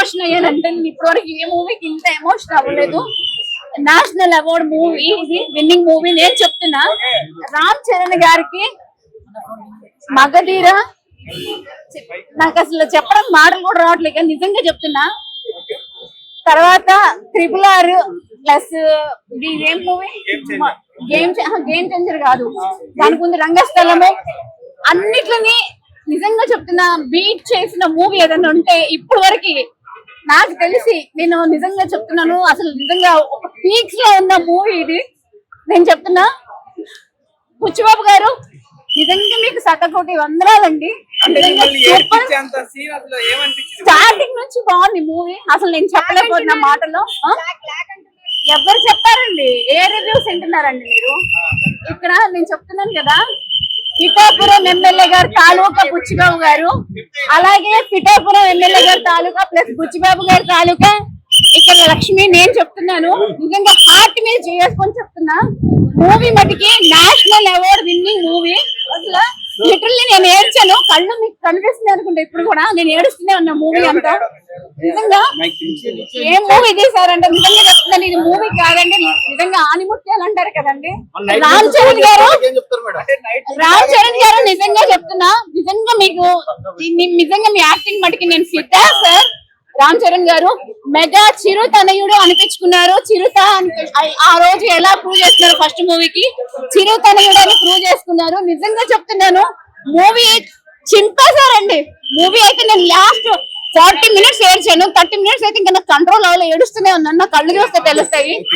Emotion అయ్యానంటే నేను ఇప్పటివరకు ఏ మూవీకి ఇంత ఎమోషన్ అవ్వలేదు. నేషనల్ అవార్డ్ మూవీ ఇది, విన్నింగ్ మూవీ. నేను చెప్తున్నా రామ్ చరణ్ గారికి మగధీర, నాకు అసలు చెప్పడం మాటలు కూడా రావట్లేదు, నిజంగా చెప్తున్నా. తర్వాత RRR ప్లస్ ఏం మూవీ, గేమ్ చేంజర్ కాదు, దానికి ముందు రంగస్థలము, అన్నిట్లని నిజంగా చెప్తున్నా బీట్ చేసిన మూవీ ఏదైనా ఉంటే ఇప్పుడు వరకు నాకు తెలిసి, నేను నిజంగా చెప్తున్నాను, అసలు నిజంగా ఒక పీక్స్ లో ఉన్న మూవీ ఇది. నేను చెప్తున్నా బుచ్చిబాబు గారు నిజంగా మీకు సకకోటి వందనాలండి. స్టార్టింగ్ నుంచి బాగుంది మూవీ, అసలు నేను చెప్పలేకపోతున్నా మాటలో. ఎవరు చెప్పారండి, ఏ రివ్యూస్ వింటున్నారండి మీరు? ఇక్కడ నేను చెప్తున్నాను కదా, పిఠాపురం ఎమ్మెల్యే గారు తాలూకా బుచ్చిబాబు గారు, అలాగే పిఠాపురం ఎమ్మెల్యే గారు తాలూకా ప్లస్ బుచ్చిబాబు గారి తాలూకా ఇక్కడ లక్ష్మి. నేను చెప్తున్నాను నిజంగా హార్ట్ మీద చేసుకొని చెప్తున్నా, మూవీ మటుకి నేషనల్ అవార్డ్ విన్నింగ్ మూవీ. అసలు లిటరల్లీ నేను ఏడ్చాను, కళ్ళు మీకు కనిపిస్తుంది అనుకుంటా, ఇప్పుడు కూడా నేను ఏడుస్తూనే ఉన్నా మూవీ అంతా. నిజంగా ఏ మూవీ తీసారంటే నిజంగా చెప్తున్నాను, ఇది మూవీ కాదండి, నిజంగా ఆనిముత్యాలు అంటారు కదండి. రామ్ చరణ్ గారు నిజంగా చెప్తున్నా, నిజంగా మీకు నిజంగా మీ యాక్టింగ్ మటుకి నేను ఫిదా సార్. రామ్ చరణ్ గారు మెగా చిరుతనయుడు అనిపించుకున్నారు. చిరుత ఆ రోజు ఎలా ప్రూవ్ చేస్తున్నారు, ఫస్ట్ మూవీకి చిరుతనయుడు అని ప్రూవ్ చేసుకున్నారు. నిజంగా చెప్తున్నాను, మూవీ చింపేశారండి. మూవీ అయితే నేను లాస్ట్ 40 minutes ఏడ్చాను, 30 minutes అయితే ఇంకా నాకు కంట్రోల్ అవ్వలేదు, ఏడుస్తూనే ఉన్నాను, నా కళ్ళు చూస్తే తెలుస్తాయి.